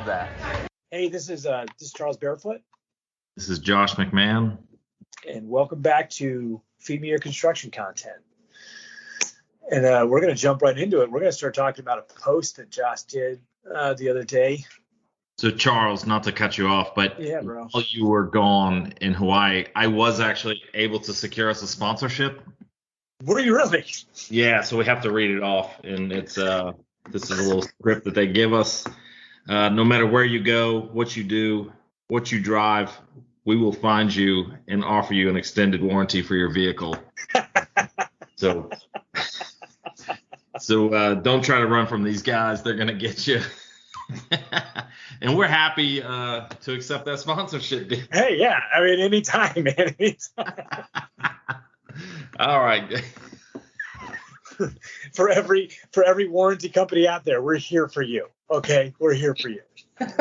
love that. Hey, this is Charles Barefoot, This is Josh McMahon. and welcome back to Feed Me Your Construction Content. And we're going to jump right into it. We're going to start talking about a post that Josh did the other day. So Charles, not to cut you off, but Yeah, bro. while you were gone in Hawaii, I was actually able to secure us a sponsorship. Were you really? Yeah, so we have to read it off, and it's this is a little script that they give us. No matter where you go, what you do, what you drive, we will find you and offer you an extended warranty for your vehicle. So don't try to run from these guys. They're going to get you. And we're happy to accept that sponsorship. Hey, yeah. I mean, anytime, man. Anytime. All right. For every warranty company out there, we're here for you. Okay, we're here for you. That's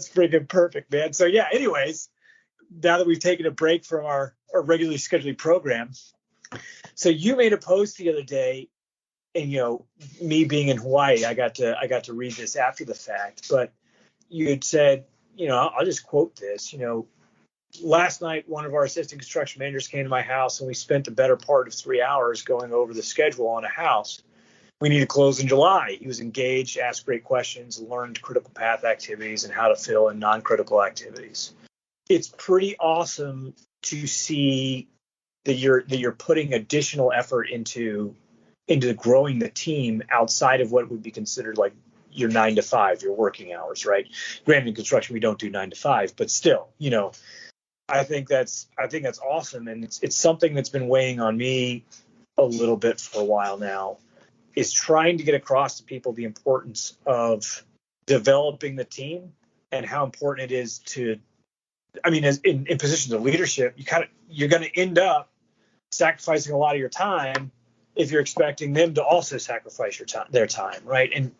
freaking perfect, man. So yeah. Anyways, now that we've taken a break from our regularly scheduled program, so you made a post the other day, and me being in Hawaii, I got to read this after the fact, but you had said, I'll just quote this, last night, one of our assistant construction managers came to my house, and we spent the better part of 3 hours going over the schedule on a house. We need to close in July. He was engaged, asked great questions, learned critical path activities and how to fill in non-critical activities. It's pretty awesome to see that you're putting additional effort into growing the team outside of what would be considered like your 9 to 5, your working hours, right? Granted, in construction we don't do 9 to 5, but still, I think that's awesome, and it's something that's been weighing on me a little bit for a while now, is trying to get across to people the importance of developing the team and how important it is to, as in positions of leadership, you're going to end up sacrificing a lot of your time if you're expecting them to also sacrifice their time, right? And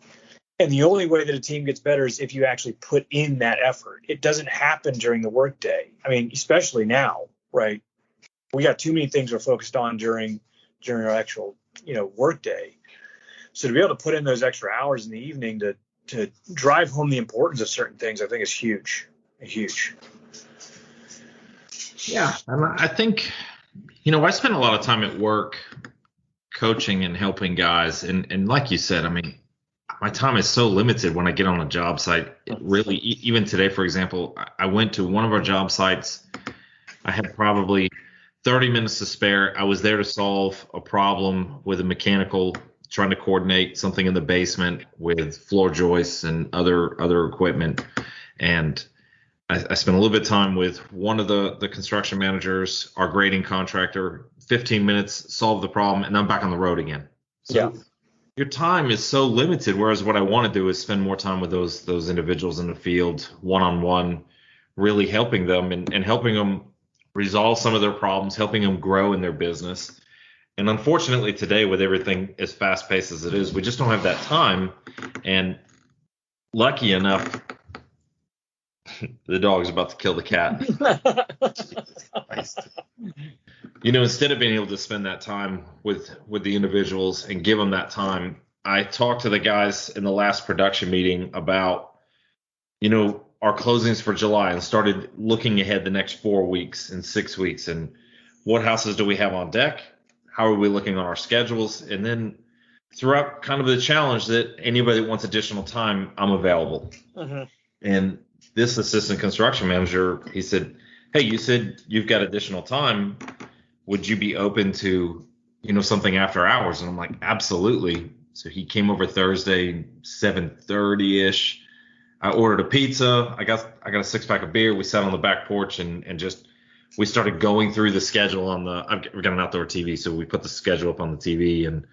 the only way that a team gets better is if you actually put in that effort. It doesn't happen during the workday. Especially now, right? We got too many things we're focused on during our actual, workday. So to be able to put in those extra hours in the evening to drive home the importance of certain things, I think is huge. Huge. Yeah, and I think, I spend a lot of time at work coaching and helping guys, and like you said, my time is so limited when I get on a job site. It really, even today, for example, I went to one of our job sites. I had probably 30 minutes to spare. I was there to solve a problem with a mechanical, trying to coordinate something in the basement with floor joists and other equipment. And I spent a little bit of time with one of the construction managers, our grading contractor, 15 minutes, solve the problem, and I'm back on the road again. So yeah. Your time is so limited, whereas what I want to do is spend more time with those individuals in the field, one-on-one, really helping them and helping them resolve some of their problems, helping them grow in their business. And unfortunately today, with everything as fast-paced as it is, we just don't have that time. And lucky enough, the dog's about to kill the cat. Instead of being able to spend that time with the individuals and give them that time, I talked to the guys in the last production meeting about, our closings for July, and started looking ahead the next 4 weeks and 6 weeks, and what houses do we have on deck? How are we looking on our schedules? And then throughout kind of the challenge that anybody that wants additional time, I'm available. Mm-hmm. And this assistant construction manager, he said, hey, you said you've got additional time. Would you be open to, something after hours? And I'm like, absolutely. So he came over Thursday, 7:30-ish. I ordered a pizza. I got a 6-pack of beer. We sat on the back porch and just, we started going through the schedule we got an outdoor TV. So we put the schedule up on the TV, and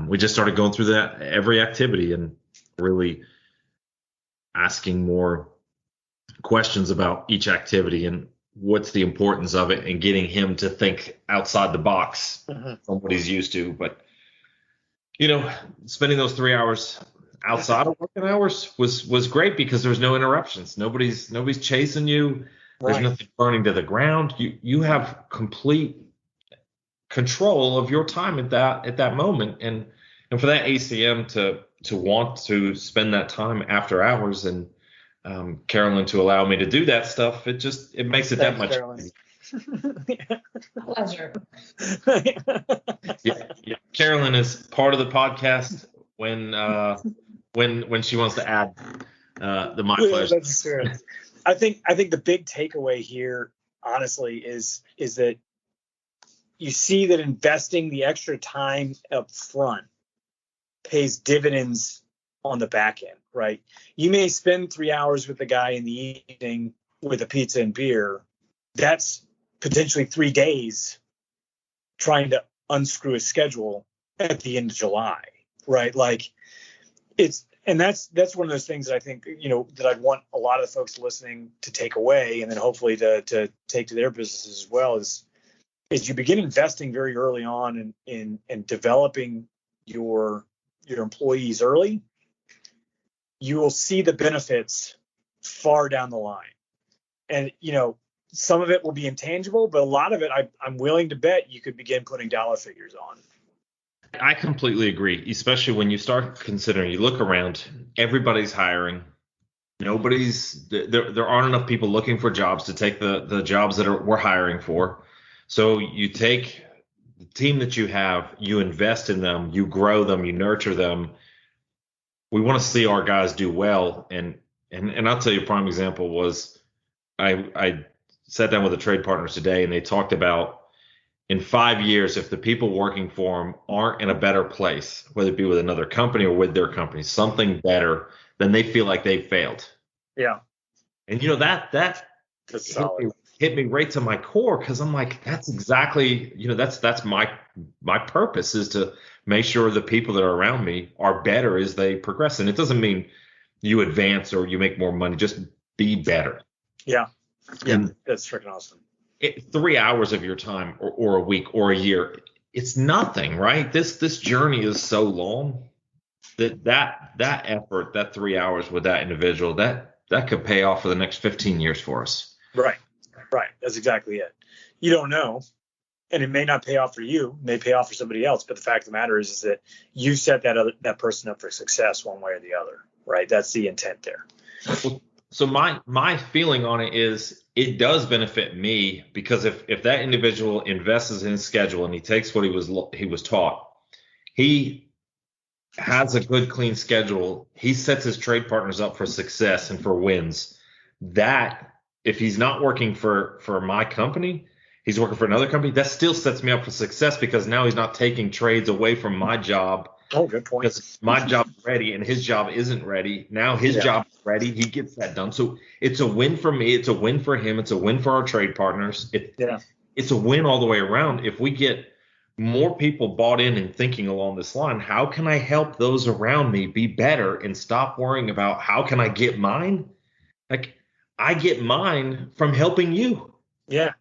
we just started going through every activity and really asking more questions about each activity and what's the importance of it, and getting him to think outside the box from what he's used to. But, spending those 3 hours outside of working hours was great, because there's no interruptions. Nobody's chasing you. There's nothing burning to the ground. You have complete control of your time at that moment. And for that ACM to to want to spend that time after hours, and Carolyn to allow me to do that stuff. It makes it that much. Carolyn. Pleasure. Yeah, Carolyn is part of the podcast when she wants to add the my pleasure. That's true. I think the big takeaway here, honestly, is that you see that investing the extra time up front pays dividends on the back end, right? You may spend 3 hours with the guy in the evening with a pizza and beer. That's potentially 3 days trying to unscrew a schedule at the end of July, right? Like that's one of those things that I think, that I'd want a lot of the folks listening to take away, and then hopefully to take to their businesses as well, is you begin investing very early on in developing your employees early. You will see the benefits far down the line. And, some of it will be intangible, but a lot of it, I'm willing to bet you could begin putting dollar figures on. I completely agree, especially when you start considering, you look around, everybody's hiring. There aren't enough people looking for jobs to take the jobs that we're hiring for. So you take the team that you have, you invest in them, you grow them, you nurture them. We want to see our guys do well. And I'll tell you a prime example was I sat down with the trade partners today, and they talked about in 5 years, if the people working for them aren't in a better place, whether it be with another company or with their company, something better, then they feel like they've failed. Yeah. And that hit me right to my core, because I'm like, that's exactly, that's my purpose, is to make sure the people that are around me are better as they progress. And it doesn't mean you advance or you make more money, just be better. Yeah. Yeah. And that's freaking awesome. 3 hours of your time or a week or a year, it's nothing, right? This journey is so long that effort, that 3 hours with that individual, that could pay off for the next 15 years for us. Right. That's exactly it. You don't know, and it may not pay off for you, it may pay off for somebody else. But the fact of the matter is that you set that person up for success one way or the other, right? That's the intent there. So my feeling on it is it does benefit me, because if that individual invests in his schedule and he takes what he was taught, he has a good, clean schedule, he sets his trade partners up for success and for wins. That if he's not working for my company, he's working for another company, that still sets me up for success, because now he's not taking trades away from my job. Oh, good point. Because my job's ready and his job isn't ready. Now his job is ready. He gets that done. So it's a win for me. It's a win for him. It's a win for our trade partners. It's a win all the way around. If we get more people bought in and thinking along this line, how can I help those around me be better and stop worrying about how can I get mine? Like, I get mine from helping you. Yeah.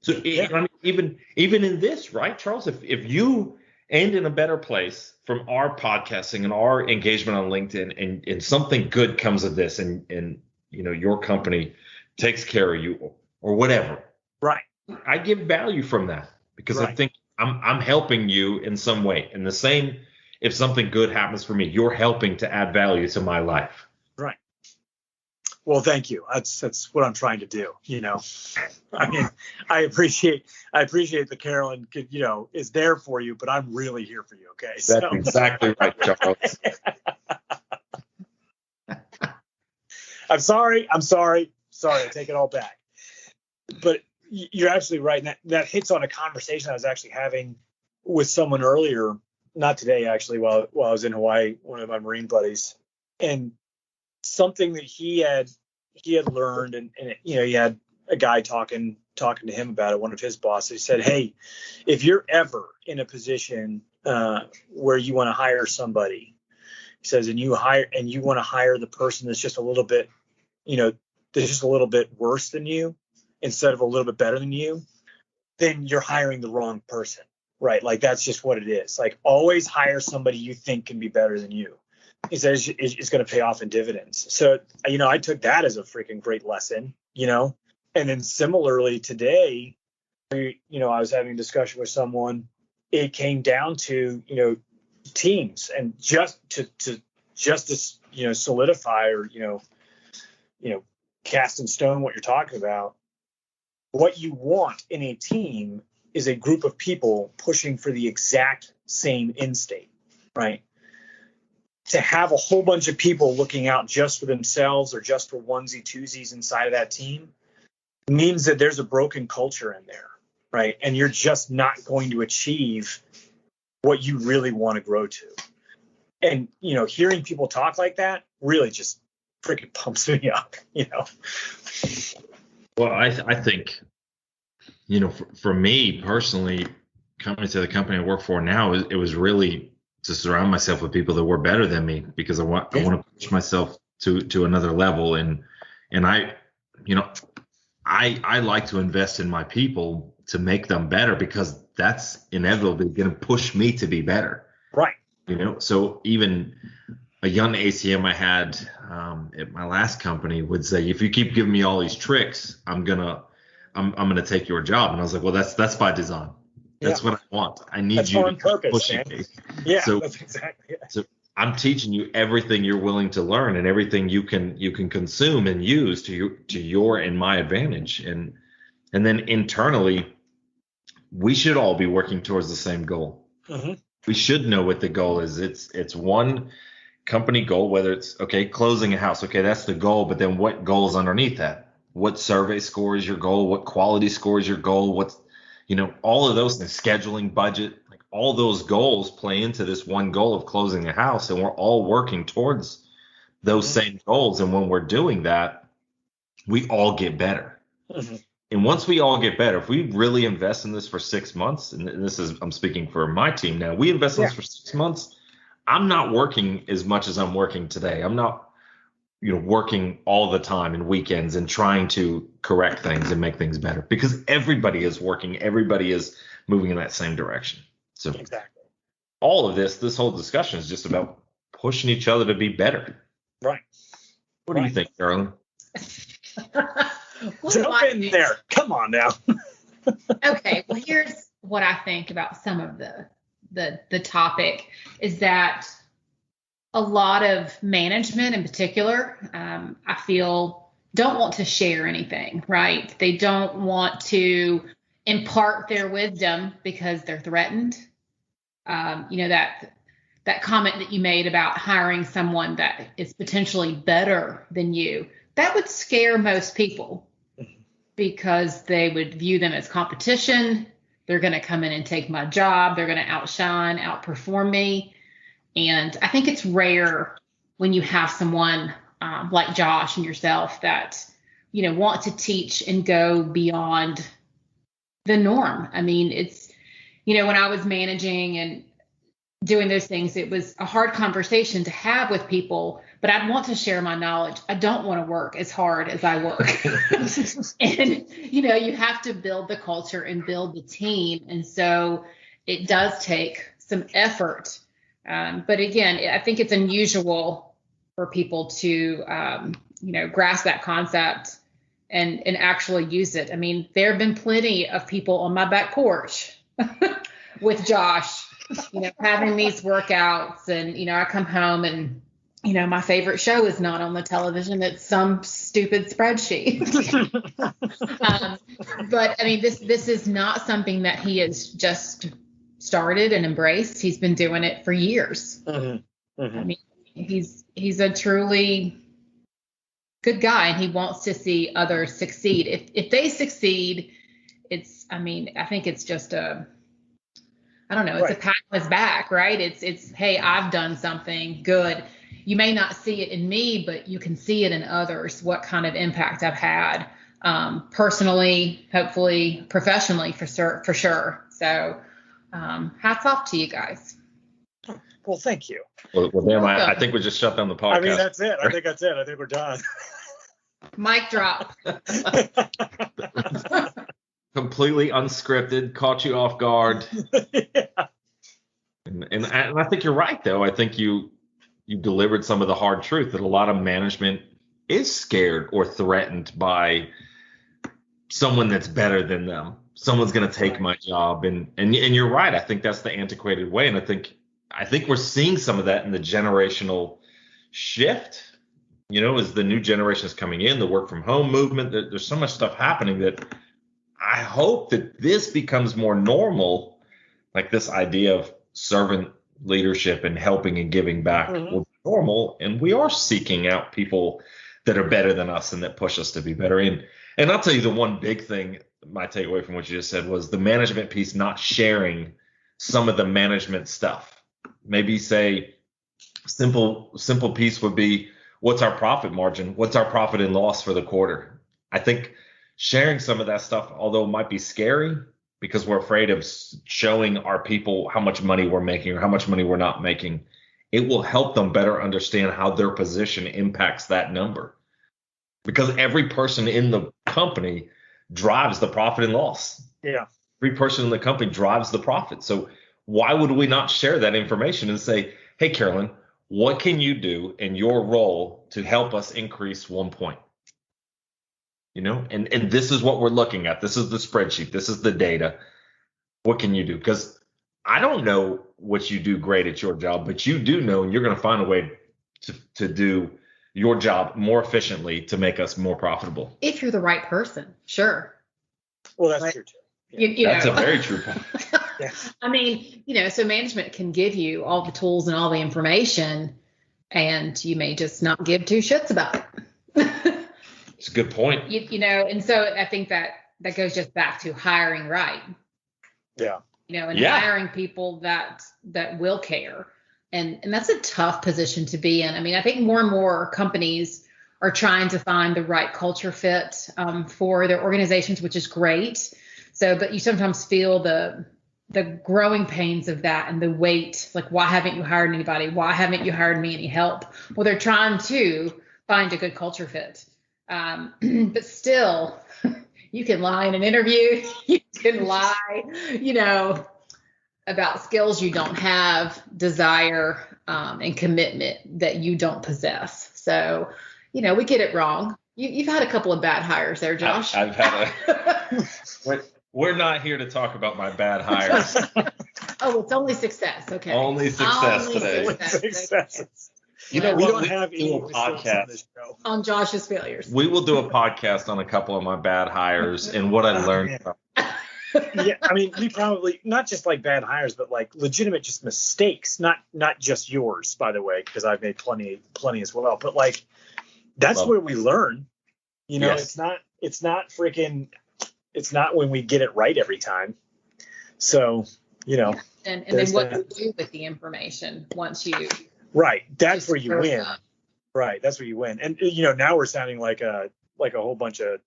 So I mean, even in this, right, Charles, if you end in a better place from our podcasting and our engagement on LinkedIn, and something good comes of this, and your company takes care of you or whatever, right, I get value from that, because I think I'm helping you in some way. And the same, if something good happens for me, you're helping to add value to my life. Right. Well, thank you. That's what I'm trying to do. I mean, I appreciate that Carolyn is there for you, but I'm really here for you. Okay. That's exactly right, Charles. I'm sorry. I take it all back. But you're absolutely right. And that hits on a conversation I was actually having with someone earlier, not today, actually, while I was in Hawaii, one of my Marine buddies, and something that he had learned, and he had a guy talking to him about it, one of his bosses. He said, hey, if you're ever in a position where you want to hire somebody, he says, and you want to hire the person that's just a little bit, that's just a little bit worse than you instead of a little bit better than you, then you're hiring the wrong person, right? Like, that's just what it is. Like, always hire somebody you think can be better than you. He says it's going to pay off in dividends. So, I took that as a freaking great lesson, And then similarly today, I was having a discussion with someone. It came down to, teams, and just to just to, solidify or, cast in stone what you're talking about, what you want in a team is a group of people pushing for the exact same end state, right? To have a whole bunch of people looking out just for themselves or just for onesie twosies inside of that team means that there's a broken culture in there, right? And you're just not going to achieve what you really want to grow to. And, hearing people talk like that really just freaking pumps me up, Well, I think, for me personally, coming to the company I work for now, it was really to surround myself with people that were better than me, because I want to push myself to another level. And I like to invest in my people to make them better, because that's inevitably going to push me to be better. Right. So even a young ACM I had at my last company would say, if you keep giving me all these tricks, I'm gonna take your job. And I was like, well, that's by design. That's what I want. I need that's you on to purpose, push man. me. Yeah, so, that's exactly it. So I'm teaching you everything you're willing to learn and everything you can consume and use to your and my advantage. And then internally, we should all be working towards the same goal. Mm-hmm. We should know what the goal is. It's one company goal, whether it's closing a house. Okay, that's the goal. But then what goals underneath that? What survey score is your goal? What quality score is your goal? What's all of those things, scheduling, budget, like all those goals play into this one goal of closing a house, and we're all working towards those same goals. And when we're doing that, we all get better. Mm-hmm. And once we all get better, if we really invest in this for 6 months, and I'm speaking for my team now, we invest in this for 6 months. I'm not working as much as I'm working today. I'm not, working all the time and weekends and trying to correct things and make things better, because everybody is working. Everybody is moving in that same direction. So exactly. All of this whole discussion is just about pushing each other to be better. Right. What do you think, Carolyn? Jump in there. Come on now. Okay. Well, here's what I think about some of the topic is that a lot of management in particular, I feel, don't want to share anything, right? They don't want to impart their wisdom because they're threatened. That comment that you made about hiring someone that is potentially better than you, that would scare most people because they would view them as competition. They're going to come in and take my job. They're going to outperform me. And I think it's rare when you have someone like Josh and yourself that, want to teach and go beyond the norm. I mean, it's, when I was managing and doing those things, it was a hard conversation to have with people, but I'd want to share my knowledge. I don't want to work as hard as I work. And, you have to build the culture and build the team. And so it does take some effort. But again, I think it's unusual for people to, grasp that concept and actually use it. I mean, there have been plenty of people on my back porch with Josh, having these workouts, and, I come home and, my favorite show is not on the television. It's some stupid spreadsheet. But I mean, this is not something that he has just started and embraced. He's been doing it for years. Mm-hmm. Mm-hmm. I mean, he's a truly good guy, and he wants to see others succeed. If they succeed, I think it's just a pat on his back, right? It's hey, I've done something good. You may not see it in me, but you can see it in others, what kind of impact I've had, personally, hopefully, professionally, for sure. So hats off to you guys. Well, thank you. Well, damn, I think we just shut down the podcast. I mean, that's it. I think that's it. I think we're done. Mic drop. Completely unscripted, caught you off guard. Yeah. And I think you're right, though. I think you delivered some of the hard truth that a lot of management is scared or threatened by someone that's better than them. Someone's going to take my job, and you're right. I think that's the antiquated way, and I think we're seeing some of that in the generational shift, as the new generation is coming in, the work from home movement. There's so much stuff happening that I hope that this becomes more normal, like this idea of servant leadership and helping and giving back will be normal. And we are seeking out people that are better than us and that push us to be better. And I'll tell you the one big thing, my takeaway from what you just said was the management piece, not sharing some of the management stuff. Maybe say simple piece would be, what's our profit margin? What's our profit and loss for the quarter? I think sharing some of that stuff, although it might be scary because we're afraid of showing our people how much money we're making or how much money we're not making, it will help them better understand how their position impacts that number. Because every person in the company drives the profit and loss. Yeah. Every person in the company drives the profit. So why would we not share that information and say, hey, Carolyn, what can you do in your role to help us increase 1 point? And this is what we're looking at. This is the spreadsheet. This is the data. What can you do? Because I don't know what you do great at your job, but you do know, and you're going to find a way to do your job more efficiently to make us more profitable. If you're the right person, sure. Well, that's true too. Yeah. That's a very true point. Yes. I mean, so management can give you all the tools and all the information, and you may just not give two shits about it. It's a good point. And so I think that goes just back to hiring right. Yeah. Hiring people that will care. And that's a tough position to be in. I mean, I think more and more companies are trying to find the right culture fit for their organizations, which is great. So, but you sometimes feel the growing pains of that and the weight, like, why haven't you hired anybody? Why haven't you hired me any help? Well, they're trying to find a good culture fit. But still, you can lie in an interview. You can lie, about skills you don't have, desire, and commitment that you don't possess. So, we get it wrong. You've had a couple of bad hires there, Josh. I've had we're not here to talk about my bad hires. Oh, it's only success. Okay. Only success today. Success. We don't have any podcast on this show. On Josh's failures. We will do a podcast on a couple of my bad hires and what I learned from. Yeah, I mean, we probably not just like bad hires, but like legitimate just mistakes, not just yours, by the way, because I've made plenty as well. But like, that's where we learn. Yes. It's not when we get it right every time. So, And then what you do with the information once you. Right, that's where you win. Right, that's where you win. And now we're sounding like a whole bunch of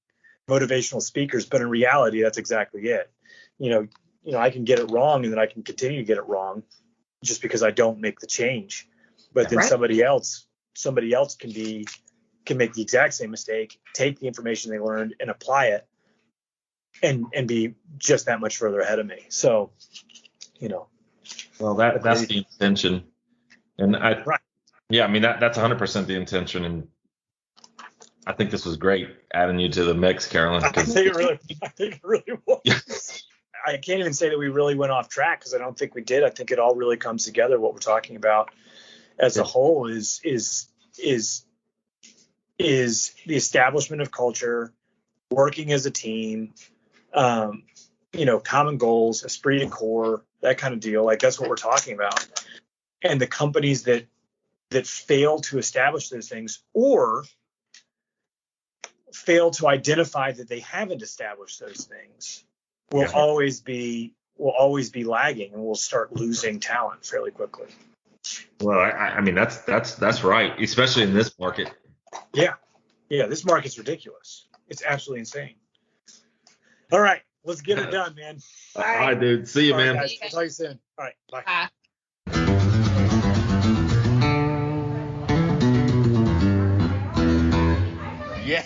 motivational speakers, but in reality, that's exactly it. I can get it wrong, and then I can continue to get it wrong, just because I don't make the change. But then somebody else can make the exact same mistake, take the information they learned, and apply it, and be just that much further ahead of me. So, Well, that's the intention, and that's 100% the intention, and I think this was great adding you to the mix, Carolyn. I think it really was. I can't even say that we really went off track, because I don't think we did. I think it all really comes together. What we're talking about as a whole is the establishment of culture, working as a team, common goals, esprit de corps, that kind of deal. Like, that's what we're talking about. And the companies that fail to establish those things, or fail to identify that they haven't established those things, will always be lagging, and will start losing talent fairly quickly. Well, I mean, that's right, especially in this market. Yeah, this market's ridiculous. It's absolutely insane. All right, let's get it done, man. All right, dude. See you, man. Guys, I'll talk to you soon. All right, bye. Bye. Yeah.